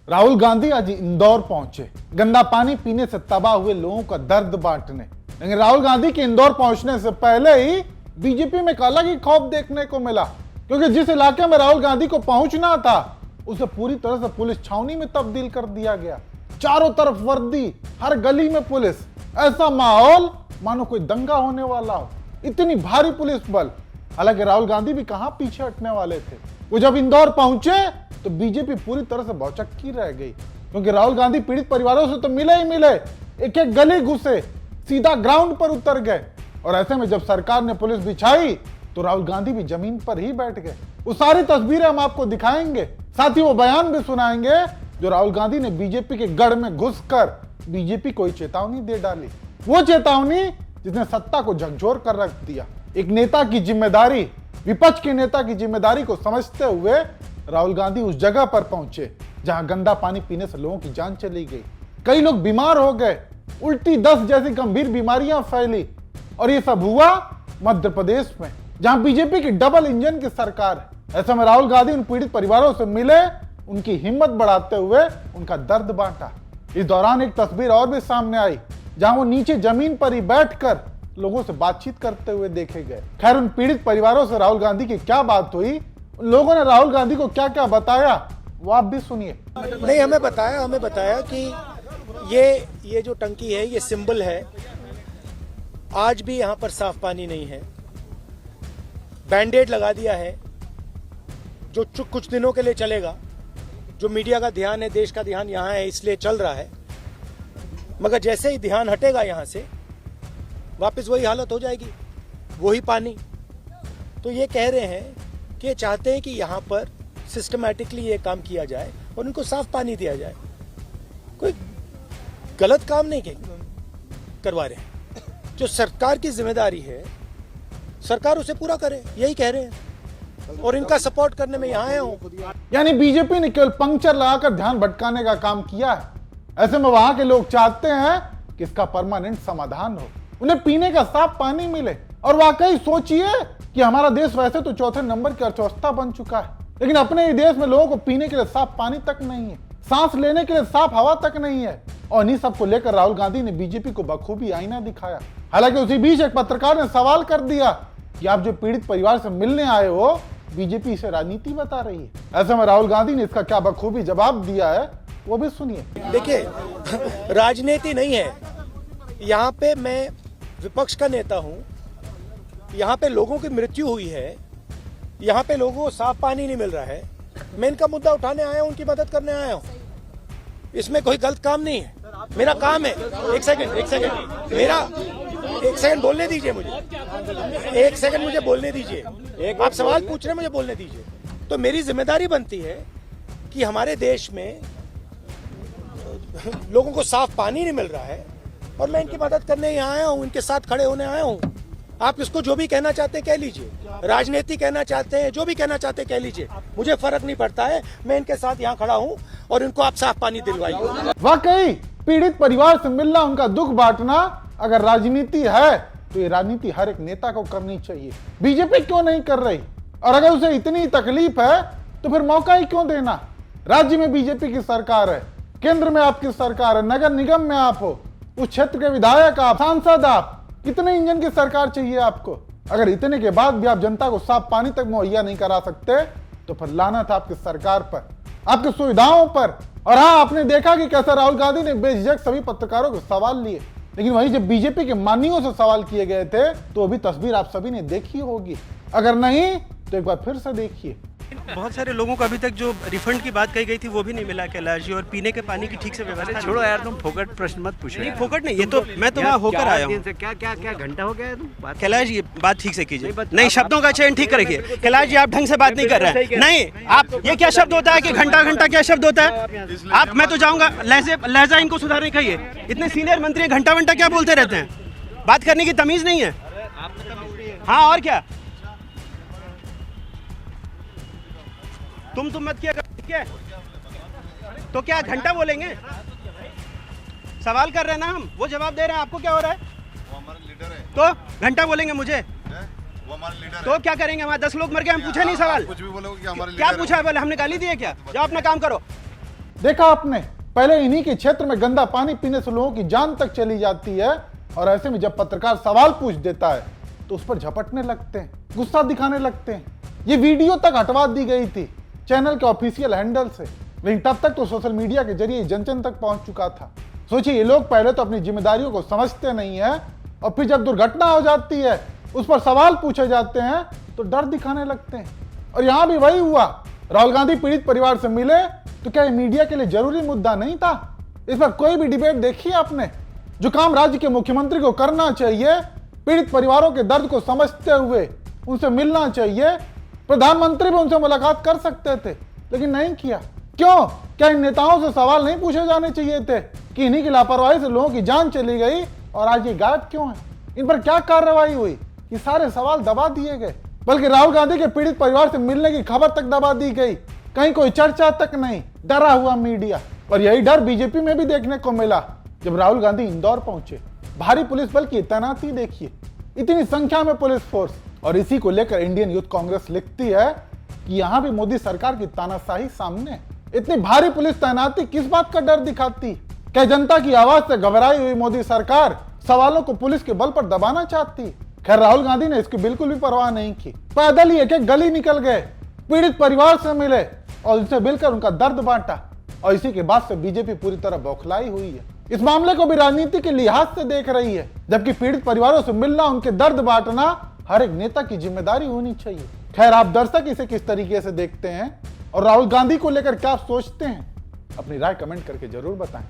राहुल गांधी आज इंदौर पहुंचे गंदा पानी पीने से तबाह हुए लोगों का दर्द बांटने। लेकिन राहुल गांधी के इंदौर पहुंचने से पहले ही बीजेपी में एक अलग ही खौफ देखने को मिला, क्योंकि जिस इलाके में राहुल गांधी को पहुंचना था उसे पूरी तरह से पुलिस छावनी में तब्दील कर दिया गया। चारों तरफ वर्दी, हर गली में पुलिस, ऐसा माहौल मानो कोई दंगा होने वाला हो, इतनी भारी पुलिस बल। हालांकि राहुल गांधी भी कहां पीछे हटने वाले थे। वो जब इंदौर पहुंचे तो बीजेपी पूरी तरह से भौचक्की रह गई, क्योंकि राहुल गांधी पीड़ित परिवारों से तो मिले ही मिले, एक एक गली घुसे, सीधा ग्राउंड पर उतर गए। और ऐसे में जब सरकार ने पुलिस बिछाई तो राहुल गांधी भी जमीन पर ही बैठ गए। वो सारी तस्वीरें हम आपको दिखाएंगे, साथ ही वो बयान भी सुनाएंगे जो राहुल गांधी ने बीजेपी के गढ़ में घुसकर बीजेपी को चेतावनी दे डाली। वो चेतावनी जिसने सत्ता को झकझोर कर रख दिया। एक नेता की जिम्मेदारी, विपक्ष के नेता की जिम्मेदारी को समझते हुए राहुल गांधी उस जगह पर पहुंचे जहां गंदा पानी पीने से लोगों की जान चली गई, कई लोग बीमार हो गए, उल्टी दस्त जैसी गंभीर बीमारियां फैली। और ये सब हुआ मध्य प्रदेश में, जहां बीजेपी की डबल इंजन की सरकार है। ऐसे में राहुल गांधी उन पीड़ित परिवारों से मिले, उनकी हिम्मत बढ़ाते हुए उनका दर्द बांटा। इस दौरान एक तस्वीर और भी सामने आई जहां वो नीचे जमीन पर ही बैठकर लोगों से बातचीत करते हुए देखे गए। खैर, उन पीड़ित परिवारों से राहुल गांधी की क्या बात हुई, उन लोगों ने राहुल गांधी को क्या क्या बताया, वो आप भी सुनिए। नहीं, हमें बताया कि ये जो टंकी है ये सिंबल है। आज भी यहाँ पर साफ पानी नहीं है, बैंडेड लगा दिया है जो कुछ दिनों के लिए चलेगा। जो मीडिया का ध्यान है, देश का ध्यान यहाँ है, इसलिए चल रहा है। मगर जैसे ही ध्यान हटेगा यहाँ से, वापस वही हालत हो जाएगी, वही पानी। तो ये कह रहे हैं कि ये चाहते हैं कि यहाँ पर सिस्टमैटिकली ये काम किया जाए और उनको साफ पानी दिया जाए। कोई गलत काम नहीं करवा रहे हैं। जो सरकार की जिम्मेदारी है, सरकार उसे पूरा करे, यही कह रहे हैं। और इनका सपोर्ट करने में यहाँ आया हूँ। यानी बीजेपी ने केवल पंक्चर लगाकर ध्यान भटकाने का काम किया है। ऐसे में वहां के लोग चाहते हैं कि इसका परमानेंट समाधान हो, उन्हें पीने का साफ पानी मिले। और वाकई सोचिए कि हमारा देश वैसे तो चौथे नंबर की अर्थव्यवस्था बन चुका है, लेकिन अपने ही देश में लोगों को पीने के लिए साफ पानी तक नहीं है, सांस लेने के लिए साफ हवा तक नहीं है। और इन्हीं सबको लेकर राहुल गांधी ने बीजेपी को बखूबी आईना दिखाया। हालांकि उसी बीच एक पत्रकार ने सवाल कर दिया कि आप जो पीड़ित परिवार से मिलने आए हो, बीजेपी इसे राजनीति बता रही है। ऐसे में राहुल गांधी ने इसका क्या बखूबी जवाब दिया है, वो भी सुनिए। देखिए, राजनीति नहीं है यहाँ पे। मैं विपक्ष का नेता हूँ। यहाँ पे लोगों की मृत्यु हुई है, यहाँ पे लोगों को साफ पानी नहीं मिल रहा है। मैं इनका मुद्दा उठाने आया हूँ, उनकी मदद करने आया हूँ। इसमें कोई गलत काम नहीं है, मेरा काम है। एक सेकंड मेरा एक सेकंड बोलने दीजिए मुझे, एक सेकंड मुझे बोलने दीजिए। आप सवाल पूछ रहे हैं, मुझे बोलने दीजिए। तो मेरी जिम्मेदारी बनती है कि हमारे देश में लोगों को साफ पानी नहीं मिल रहा है और मैं इनकी मदद करने यहाँ आया हूँ, इनके साथ खड़े होने आया हूँ। आप इसको जो भी कहना चाहते हैं कह लीजिए, राजनीति कहना चाहते हैं, जो भी कहना चाहते हैं कह लीजिए, मुझे फर्क नहीं पड़ता है। मैं इनके साथ यहाँ खड़ा हूँ और इनको आप साफ पानी दिलवाइए। वाकई पीड़ित परिवार से मिलना, उनका दुख बांटना अगर राजनीति है तो ये राजनीति हर एक नेता को करनी चाहिए। बीजेपी क्यों नहीं कर रही? और अगर उसे इतनी तकलीफ है तो फिर मौका ही क्यों देना? राज्य में बीजेपी की सरकार है, केंद्र में आपकी सरकार है, नगर निगम में आप हो, उस क्षेत्र के विधायक आप, सांसद आप, कितने इंजन की सरकार चाहिए आपको? अगर इतने के बाद भी आप जनता को साफ पानी तक मुहैया नहीं करा सकते तो फिर लानत आपकी सरकार पर, आपकी सुविधाओं पर। और हाँ, आपने देखा कि कैसे राहुल गांधी ने बेझिझक सभी पत्रकारों को सवाल लिए, लेकिन वहीं जब बीजेपी के मानियों से सवाल किए गए थे तो वो भी तस्वीर आप सभी ने देखी होगी। अगर नहीं तो एक बार फिर से देखिए। बहुत सारे लोगों को अभी तक जो रिफंड की बात कही गई थी वो भी नहीं मिला कैलाश जी, और पीने के पानी की ठीक से व्यवस्था। छोड़ो यार, तुम फोकट प्रश्न मत पूछो। नहीं, फोकट नहीं, ये तो मैं तो वहाँ होकर आया हूँ। क्या घंटा हो गया है तुम कैलाश जी, बात ठीक से कीजिए। नहीं, शब्दों का चयन ठीक रखिए। कैलाश जी, आप ढंग से बात नहीं कर रहे हैं। नहीं, आप ये क्या शब्द होता है कि घंटा घंटा क्या शब्द होता है? आप, मैं तो जाऊँगा, लहजा इनको सुधारने कहिए। इतने सीनियर मंत्री घंटा घंटा क्या बोलते रहते हैं? बात करने की तमीज नहीं है। हाँ, और क्या? तुम मत किया कर, ठीक है? तो क्या घंटा बोलेंगे? सवाल कर रहे हैं ना हम, वो जवाब दे रहे हैं। आपको क्या हो रहा है? वो हमारा लीडर है। तो घंटा बोलेंगे मुझे? वो हमारा लीडर तो क्या करेंगे? हमारे 10 लोग मर गए, हम पूछे नहीं सवाल? कुछ भी बोलोगे कि हमारा क्या पूछा है? बोले हमने गाली दी है क्या? जाओ अपना काम करो। देखा आपने, पहले इन्हीं के क्षेत्र में गंदा पानी पीने से लोगों की जान तक चली जाती है, और ऐसे में जब पत्रकार सवाल पूछ देता है तो उस पर झपटने लगते हैं, गुस्सा दिखाने लगते हैं। ये वीडियो तक हटवा दी गई थी चैनल के ऑफिशियल हैंडल से, लेकिन तब तक तो सोशल मीडिया के जरिए जन जन तक पहुंच चुका था। सोचिए, ये लोग पहले तो अपनी जिम्मेदारियों को समझते नहीं है, और फिर जब दुर्घटना हो जाती है, उस पर सवाल पूछे जाते हैं तो डर दिखाने लगते हैं। और यहां भी वही हुआ। राहुल गांधी पीड़ित परिवार से मिले तो क्या ये मीडिया के लिए जरूरी मुद्दा नहीं था? इस पर कोई भी डिबेट देखी आपने? जो काम राज्य के मुख्यमंत्री को करना चाहिए, पीड़ित परिवारों के दर्द को समझते हुए उनसे मिलना चाहिए, प्रधानमंत्री भी उनसे मुलाकात कर सकते थे, लेकिन नहीं किया। क्यों? क्या इन नेताओं से सवाल नहीं पूछे जाने चाहिए थे कि इन्हीं की लापरवाही से लोगों की जान चली गई और आज ये गायब क्यों है? इन पर क्या कार्रवाई हुई कि सारे सवाल दबा दिए गए? बल्कि राहुल गांधी के पीड़ित परिवार से मिलने की खबर तक दबा दी गई, कहीं कोई चर्चा तक नहीं, डरा हुआ मीडिया। और यही डर बीजेपी में भी देखने को मिला जब राहुल गांधी इंदौर पहुंचे। भारी पुलिस बल की तैनाती देखिए, इतनी संख्या में पुलिस फोर्स। और इसी को लेकर इंडियन यूथ कांग्रेस लिखती है कि यहां भी मोदी सरकार की तानाशाही सामने है। इतनी भारी पुलिस तैनाती किस बात का डर दिखाती? क्या जनता की आवाज से घबराई हुई मोदी सरकार सवालों को पुलिस के बल पर दबाना चाहती? खैर, राहुल गांधी ने इसकी बिल्कुल भी परवाह नहीं की। पैदल ही एक गली निकल गए, पीड़ित परिवार से मिले और उनसे मिलकर उनका दर्द बांटा। और इसी के बाद से बीजेपी पूरी तरह बौखलाई हुई है। इस मामले को भी राजनीति के लिहाज से देख रही है, जबकि पीड़ित परिवारों से मिलना, उनके दर्द बांटना हर एक नेता की जिम्मेदारी होनी चाहिए। खैर, आप दर्शक इसे किस तरीके से देखते हैं और राहुल गांधी को लेकर क्या सोचते हैं? अपनी राय कमेंट करके जरूर बताएं।